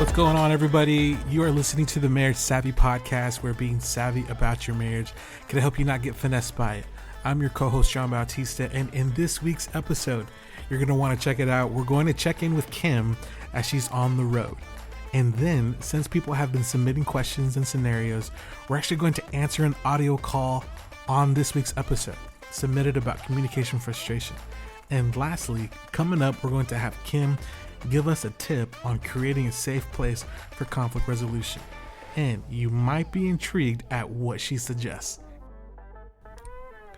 What's going on, everybody? You are listening to the Marriage Savvy Podcast, where being savvy about your marriage can help you not get finessed by it. I'm your co-host, John Bautista, and in this week's episode, you're going to want to check it out. We're going to check in with Kim as she's on the road. And then, since people have been submitting questions and scenarios, we're actually going to answer an audio call on this week's episode, submitted about communication frustration. And lastly, coming up, we're going to have Kim give us a tip on creating a safe place for conflict resolution. And you might be intrigued at what she suggests.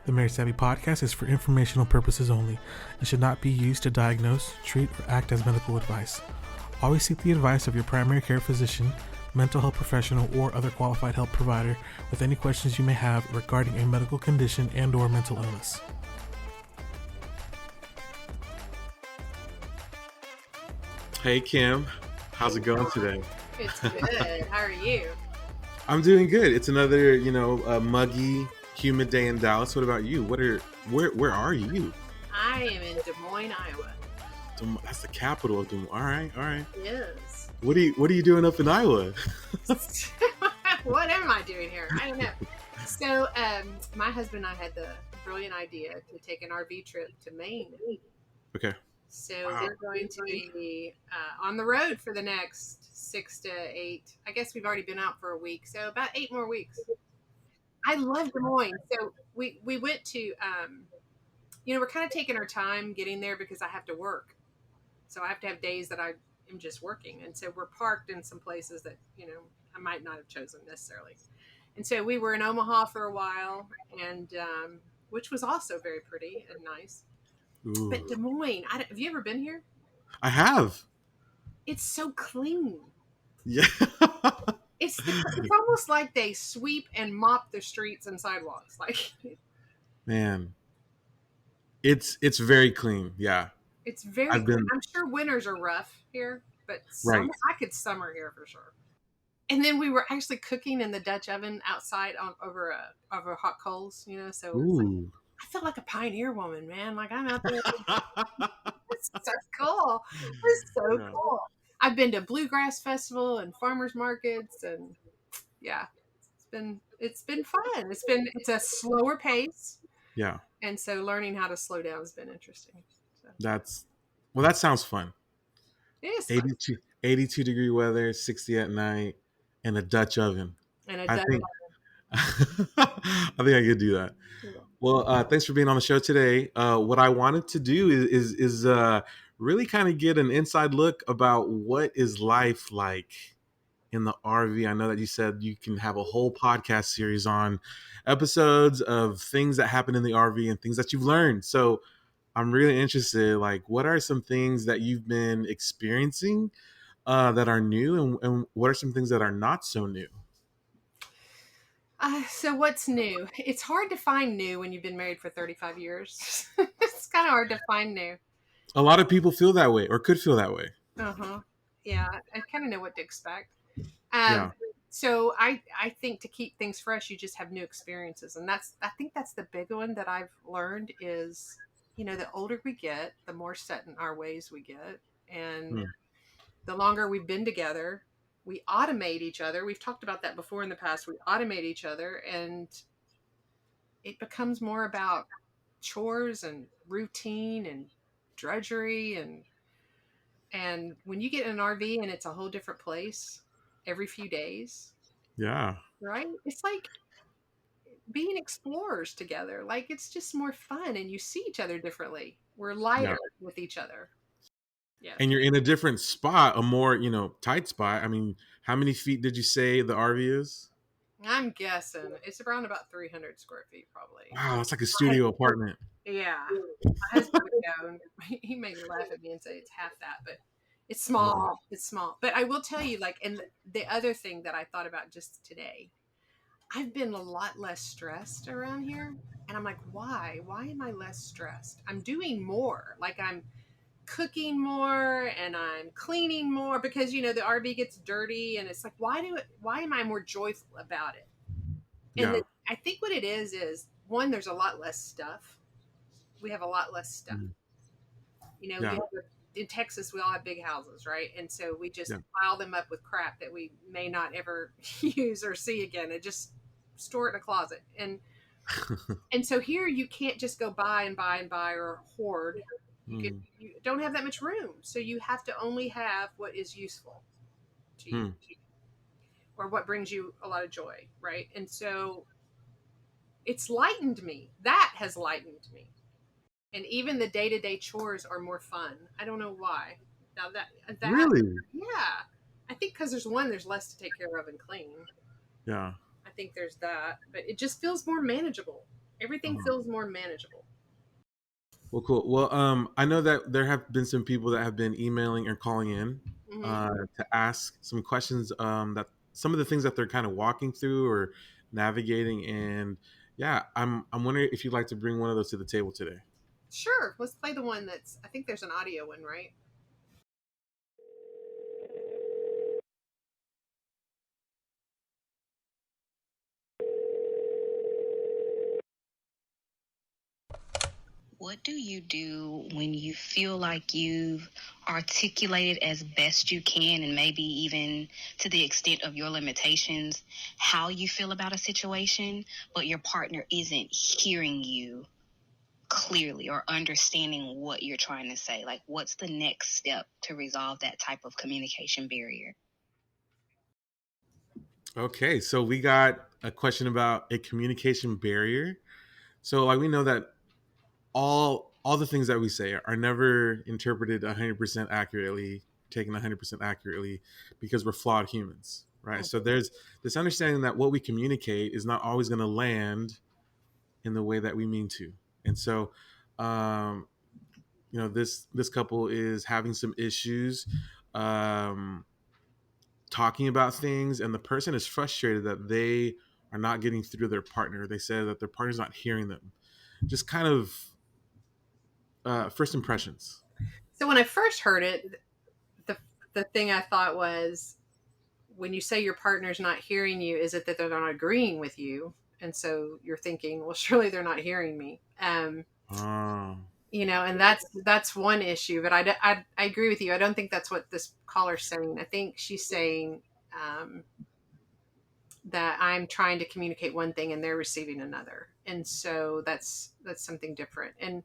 The Marriage Savvy Podcast is for informational purposes only and should not be used to diagnose, treat, or act as medical advice. Always seek the advice of your primary care physician, mental health professional, or other qualified health provider with any questions you may have regarding a medical condition and/or mental illness. Hey Kim, how's it going today? It's good. How are you? I'm doing good. It's another, muggy, humid day in Dallas. What about you? Where are you? I am in Des Moines, Iowa. That's the capital of Des Moines. All right. Yes. What are you doing up in Iowa? What am I doing here? I don't know. So, my husband and I had the brilliant idea to take an RV trip to Maine. Okay. So we're going to be on the road for the next 6 to 8. I guess we've already been out for a week, so about 8 more weeks. I love Des Moines. So we went to, we're kind of taking our time getting there because I have to work. So I have to have days that I am just working. And so we're parked in some places that, I might not have chosen necessarily. And so we were in Omaha for a while, and which was also very pretty and nice. Ooh. But Des Moines, have you ever been here? I have. It's so clean. Yeah. It's almost like they sweep and mop the streets and sidewalks. Man, it's very clean. Yeah. It's very clean. I'm sure winters are rough here, but right. I could summer here for sure. And then we were actually cooking in the Dutch oven outside over hot coals, so Ooh. I feel like a pioneer woman, man. Like I'm out there. It's so cool. It's so cool. I've been to Bluegrass Festival and farmers markets, and yeah, it's been fun. It's a slower pace. Yeah. And so learning how to slow down has been interesting. So. That sounds fun. It is 82 degree weather, 60 at night, and a Dutch oven. I think I could do that. Yeah. Well, thanks for being on the show today. What I wanted to do is really kind of get an inside look about what is life like in the RV. I know that you said you can have a whole podcast series on episodes of things that happen in the RV and things that you've learned. So I'm really interested, like, what are some things that you've been experiencing that are new, and what are some things that are not so new? So what's new? It's hard to find new when you've been married for 35 years. It's kind of hard to find new. A lot of people feel that way or could feel that way. Yeah, I kind of know what to expect. Yeah. So I think to keep things fresh, you just have new experiences. And I think that's the big one that I've learned is, the older we get, the more set in our ways we get. And the longer we've been together, we automate each other. We've talked about that before in the past. We automate each other, and it becomes more about chores and routine and drudgery. And when you get in an RV and it's a whole different place every few days. Yeah. Right? It's like being explorers together. Like it's just more fun, and you see each other differently. We're lighter with each other. Yeah. And you're in a different spot, a more, tight spot. I mean, how many feet did you say the RV is? I'm guessing it's around about 300 square feet, probably. Wow, that's like a studio apartment. Yeah. My husband would know, he may laugh at me and say it's half that, but it's small. Wow. It's small. But I will tell you, and the other thing that I thought about just today, I've been a lot less stressed around here. And I'm like, why? Why am I less stressed? I'm doing more. Like I'm cooking more and I'm cleaning more because the RV gets dirty, and it's like why am I more joyful about it? And I think what it is one, there's a lot less stuff. We have a lot less stuff. We have in Texas, we all have big houses, right? And so we just Yeah. pile them up with crap that we may not ever use or see again, and just store it in a closet. And so here you can't just go buy and buy and buy or hoard. Mm. You don't have that much room, so you have to only have what is useful to you Mm. or what brings you a lot of joy, right? And so it's lightened me. That has lightened me. And even the day-to-day chores are more fun. I don't know why. Now that Really? yeah, I think because there's less to take care of and clean. Yeah. I think there's that, but it just feels more manageable. Everything Uh-huh. feels more manageable. Well, cool. Well, I know that there have been some people that have been emailing or calling in Hmm. to ask some questions. That some of the things that they're kind of walking through or navigating, and yeah, I'm wondering if you'd like to bring one of those to the table today. Sure, let's play the one that's. I think there's an audio one, right? What do you do when you feel like you've articulated as best you can, and maybe even to the extent of your limitations, how you feel about a situation, but your partner isn't hearing you clearly or understanding what you're trying to say? Like, what's the next step to resolve that type of communication barrier? Okay, so we got a question about a communication barrier. So like we know that all the things that we say are never interpreted 100% accurately, taken 100% accurately, because we're flawed humans, right? So there's this understanding that what we communicate is not always going to land in the way that we mean to. And so um this couple is having some issues um talking about things, and the person is frustrated that they are not getting through to their partner. They say that their partner's not hearing them. Just kind of first impressions. So when I first heard it, the the thing I thought was, when you say your partner's not hearing you, is it that they're not agreeing with you? And so you're thinking, well, surely they're not hearing me. Oh, And that's one issue. But I agree with you. I don't think that's what this caller's saying. I think she's saying um, that I'm trying to communicate one thing and they're receiving another, and so that's something different. And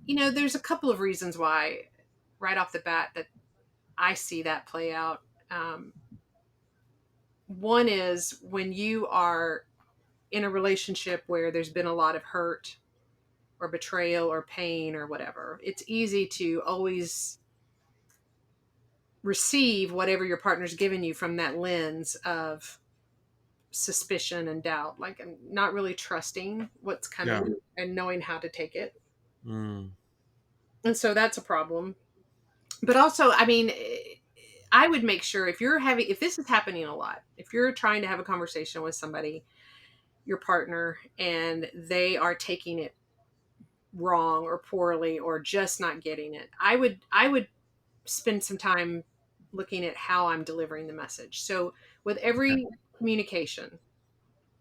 there's a couple of reasons why, right off the bat, that I see that play out. Um, One is when you are in a relationship where there's been a lot of hurt or betrayal or pain or whatever, it's easy to always receive whatever your partner's given you from that lens of suspicion and doubt, like I'm not really trusting what's yeah. coming and knowing how to take it. Mm, And so that's a problem. But also, I mean, I would make sure if this is happening a lot, if you're trying to have a conversation with somebody, your partner, and they are taking it wrong or poorly or just not getting it, I would spend some time looking at how I'm delivering the message. So with okay. every communication,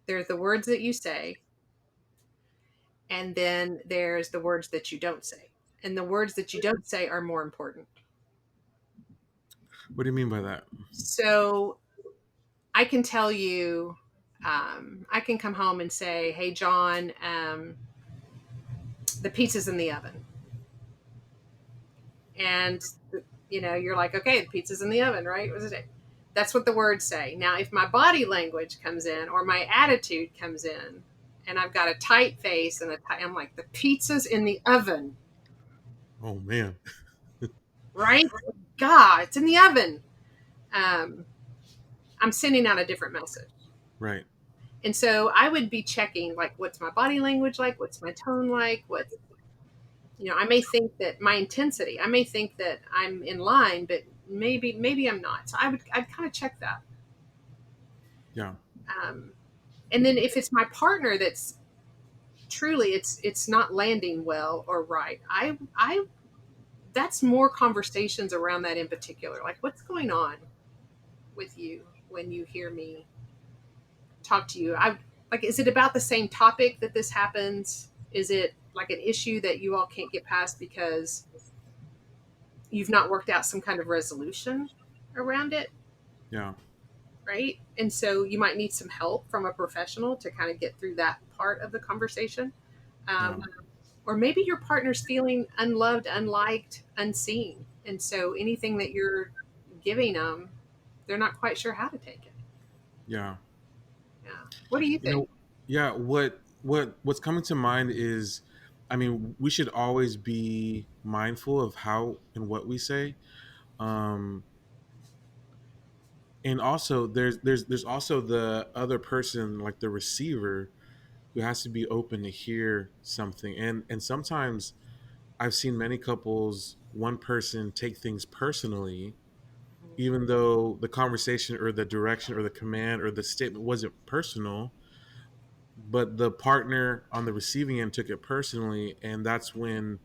there's the words that you say, and then there's the words that you don't say. And the words that you don't say are more important. What do you mean by that? So I can tell you, I can come home and say, "Hey, John, the pizza's in the oven," and you're like, "Okay, the pizza's in the oven, right?" That's what the words say. Now, if my body language comes in or my attitude comes in, and I've got a tight face and I'm like, "The pizza's in the oven," Oh man. right? God, it's in the oven. Um, I'm sending out a different message. Right. And so I would be checking, like, what's my body language like? What's my tone like? I may think that my intensity, I may think that I'm in line, but maybe I'm not. So I'd kind of check that. Yeah. Um, and then if it's my partner that's truly, it's not landing well or right, I that's more conversations around that in particular. Like, what's going on with you when you hear me talk to you? Like, is it about the same topic that this happens? Is it like an issue that you all can't get past because you've not worked out some kind of resolution around it, Yeah. right? And so you might need some help from a professional to kind of get through that part of the conversation. Yeah. Or maybe your partner's feeling unloved, unliked, unseen. And so anything that you're giving them, they're not quite sure how to take it. Yeah. Yeah. What do you You think? know, yeah, what's coming to mind is, I mean, we should always be mindful of how and what we say. Um and also there's also the other person, like the receiver, who has to be open to hear something. And sometimes I've seen many couples, one person take things personally, even though the conversation or the direction or the command or the statement wasn't personal, but the partner on the receiving end took it personally. And that's when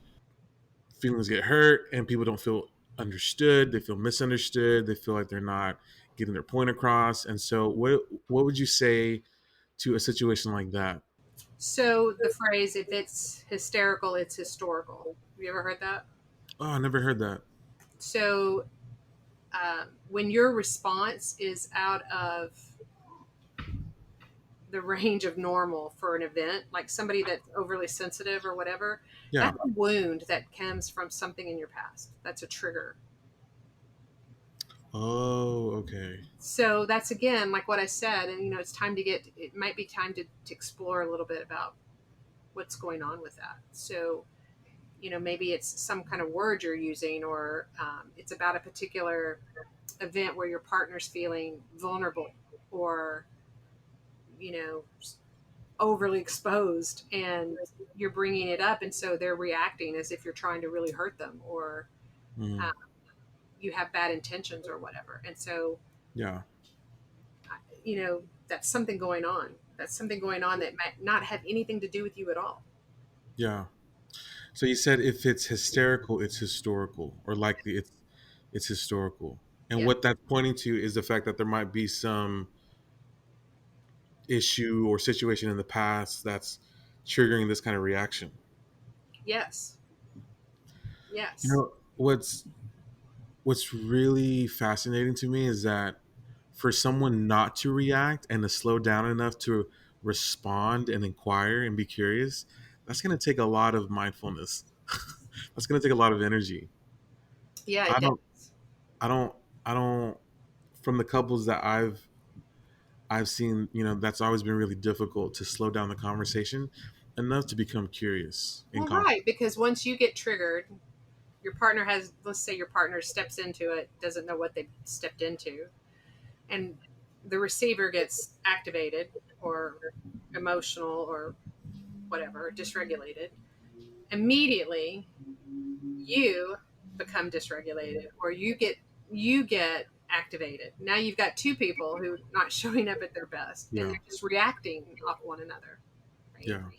feelings get hurt and people don't feel understood. They feel misunderstood. They feel like they're not getting their point across. And so what would you say to a situation like that? So the phrase, if it's hysterical, it's historical. Have you ever heard that? Oh, I never heard that. So when your response is out of the range of normal for an event, like somebody that's overly sensitive or whatever, Yeah. that's a wound that comes from something in your past. That's a trigger. Oh, okay. So that's again like what I said, and it's time to it might be time to explore a little bit about what's going on with that. So maybe it's some kind of word you're using, or it's about a particular event where your partner's feeling vulnerable, or you know overly exposed, and you're bringing it up, and so they're reacting as if you're trying to really hurt them, or Mm, uh, you have bad intentions or whatever. And so yeah. that's something going on. That's something going on that might not have anything to do with you at all. Yeah. So you said if it's hysterical, it's historical, or likely it's historical. And Yeah. what that's pointing to is the fact that there might be some issue or situation in the past that's triggering this kind of reaction. Yes. You Yes. know, what's really fascinating to me is that for someone not to react and to slow down enough to respond and inquire and be curious, that's going to take a lot of mindfulness. That's going to take a lot of energy. Yeah, I it don't does. I don't I don't from the couples that I've seen, that's always been really difficult to slow down the conversation enough to become curious in Well, conflict. right, because once you get triggered, your partner has, let's say your partner steps into it, doesn't know what they stepped into, and the receiver gets activated or emotional or whatever, dysregulated. Immediately you become dysregulated, or you get activated. Now you've got two people who are not showing up at their best, and Yeah, they're just reacting off one another, right? yeah,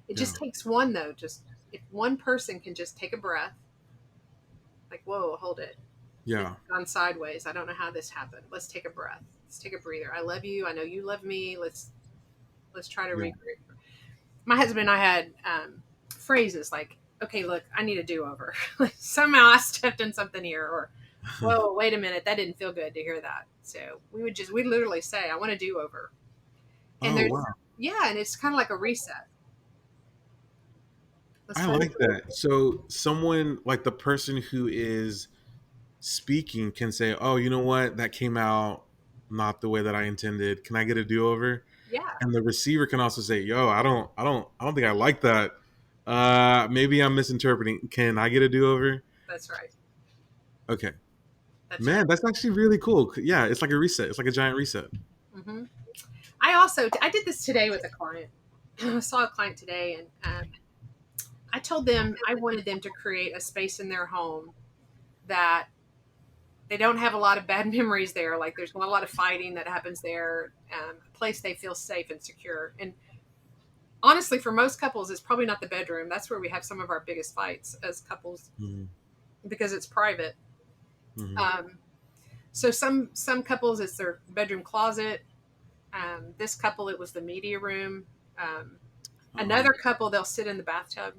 It yeah, just takes one, though. Just if one person can just take a breath, like, whoa, hold it. This yeah, has gone sideways. I don't know how this happened. Let's take a breath. Let's take a breather. I love you. I know you love me. Let's try to yeah. regroup. My husband and I had phrases like, okay, look, I need a do-over. Somehow I stepped in something here, or whoa, wait a minute, that didn't feel good to hear that. So we literally say, I want a do-over. And Oh there's, wow, yeah, and it's kind of like a reset. Let's I try to, like that. So someone like the person who is speaking can say, "Oh, you know what? That came out not the way that I intended. Can I get a do-over?" yeah, And the receiver can also say, "Yo, I don't think I like that. Maybe I'm misinterpreting. Can I get a do-over?" that's right. Okay. That's right. Man, that's actually really cool. Yeah, it's like a reset. It's like a giant reset. hmm I did this today with a client. I saw a client today, and I told them I wanted them to create a space in their home that they don't have a lot of bad memories there. Like there's not a lot of fighting that happens there. A place they feel safe and secure. And honestly, for most couples, it's probably not the bedroom. That's where we have some of our biggest fights as couples Mm-hmm. because it's private. Mm-hmm. Um, so some couples, it's their bedroom closet. This couple, it was the media room. Oh, Another couple, they'll sit in the bathtub.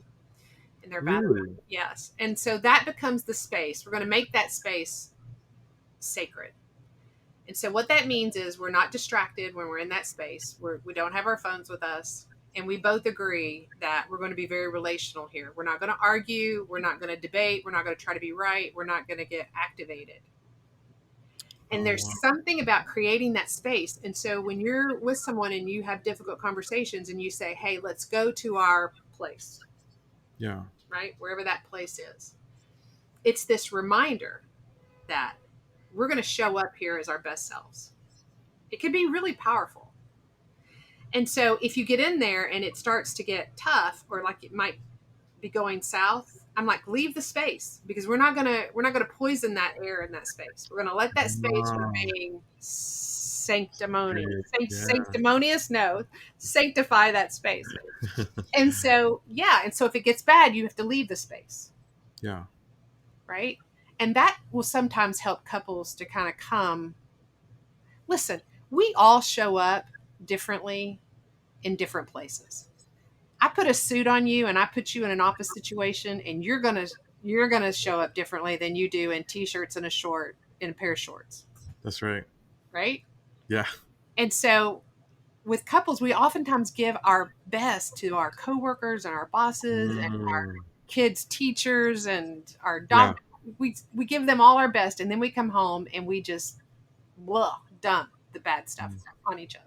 in their bathroom. Really? Yes. And so that becomes the space. We're going to make that space sacred. And so what that means is we're not distracted when we're in that space. We don't have our phones with us. And we both agree that we're going to be very relational here. We're not going to argue. We're not going to debate. We're not going to try to be right. We're not going to get activated. And there's something about creating that space. And so when you're with someone and you have difficult conversations and you say, hey, let's go to our place. Yeah. Right? Wherever that place is. It's this reminder that we're going to show up here as our best selves. It can be really powerful. And so if you get in there and it starts to get tough or like it might be going south, I'm like, leave the space because we're not gonna poison that air in that space. We're gonna let that space remain sanctimonious. No, sanctify that space. And so if it gets bad, you have to leave the space. Yeah. Right. And that will sometimes help couples to kind of come. Listen, we all show up differently in different places. I put a suit on you and I put you in an office situation and you're going to show up differently than you do in t-shirts and a pair of shorts. That's right. Right? Yeah. And so with couples, we oftentimes give our best to our coworkers and our bosses and our kids' teachers and our doctors. Yeah. We give them all our best and then we come home and we just dump the bad stuff on each other.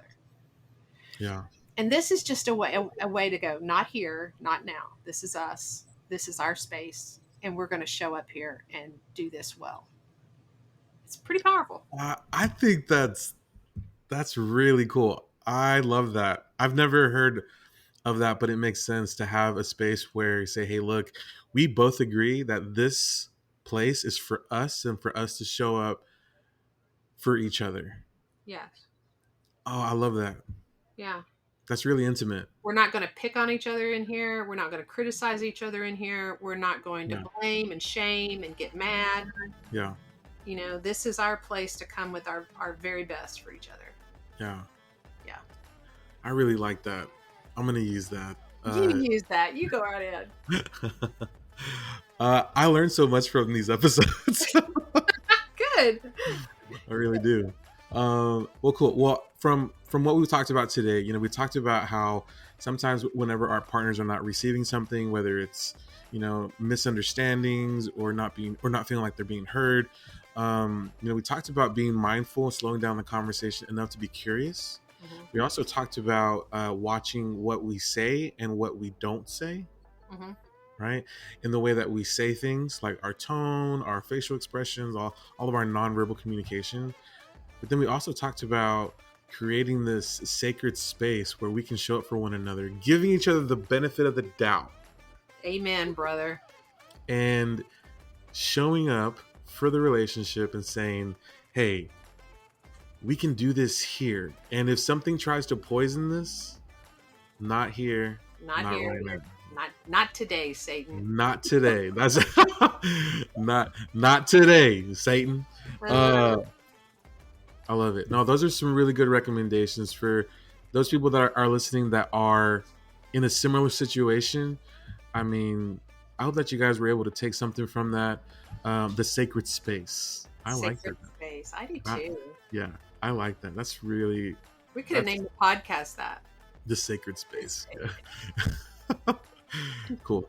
Yeah. And this is just a way to go. Not here, not now. This is us. This is our space. And we're going to show up here and do this well. It's pretty powerful. I think that's really cool. I love that. I've never heard of that, but it makes sense to have a space where you say, hey, look, we both agree that this place is for us and for us to show up for each other. Yes. Oh, I love that. Yeah. That's really intimate. We're not going to pick on each other in here. We're not going to criticize each other in here. We're not going to blame and shame and get mad. Yeah. You know, this is our place to come with our very best for each other. Yeah. Yeah. I really like that. I'm going to use that. You can use that. You go right ahead. I learned so much from these episodes. Good. I really do. Well, cool. Well, from what we talked about today, you know, we talked about how sometimes whenever our partners are not receiving something, whether it's, you know, misunderstandings or not feeling like they're being heard, you know, we talked about being mindful, slowing down the conversation enough to be curious. Mm-hmm. We also talked about watching what we say and what we don't say. Mm-hmm. Right? In the way that we say things, like our tone, our facial expressions, all of our nonverbal communication. But then we also talked about creating this sacred space where we can show up for one another, giving each other the benefit of the doubt. Amen, brother. And showing up for the relationship and saying, hey, we can do this here. And if something tries to poison this, not here. Not here. Right, not today, Satan. Not today. That's not today, Satan. I love it. No, those are some really good recommendations for those people that are listening that are in a similar situation. I mean, I hope that you guys were able to take something from that. The sacred space. I like that. Space. I do too. Yeah, I like that. That's really. We could have named the podcast that. The sacred space. Yeah. Cool.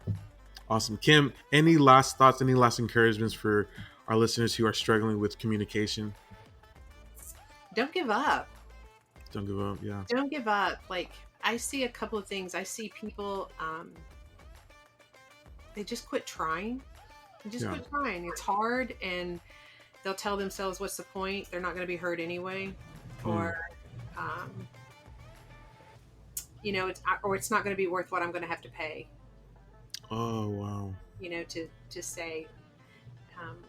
Awesome. Kim, any last thoughts, any last encouragements for our listeners who are struggling with communication? Don't give up. Don't give up. Yeah. Don't give up. Like, I see a couple of things. I see people, they just quit trying. Quit trying. It's hard, and they'll tell themselves, what's the point? They're not going to be heard anyway. Or, you know, it's not going to be worth what I'm going to have to pay. Oh, wow. You know, to say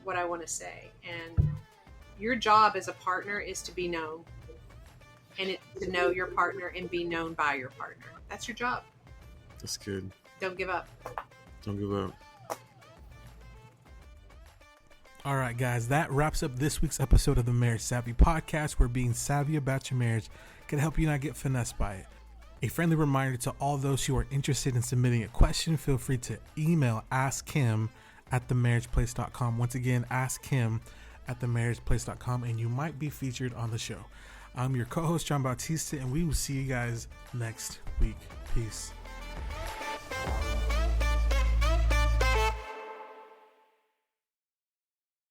what I want to say. And your job as a partner is to be known. And it's to know your partner and be known by your partner. That's your job. That's good. Don't give up. Don't give up. All right, guys, that wraps up this week's episode of the Marriage Savvy Podcast, where being savvy about your marriage can help you not get finessed by it. A friendly reminder to all those who are interested in submitting a question, feel free to email askkim@themarriageplace.com. Once again, askkim@themarriageplace.com, and you might be featured on the show. I'm your co-host, John Bautista, and we will see you guys next week. Peace.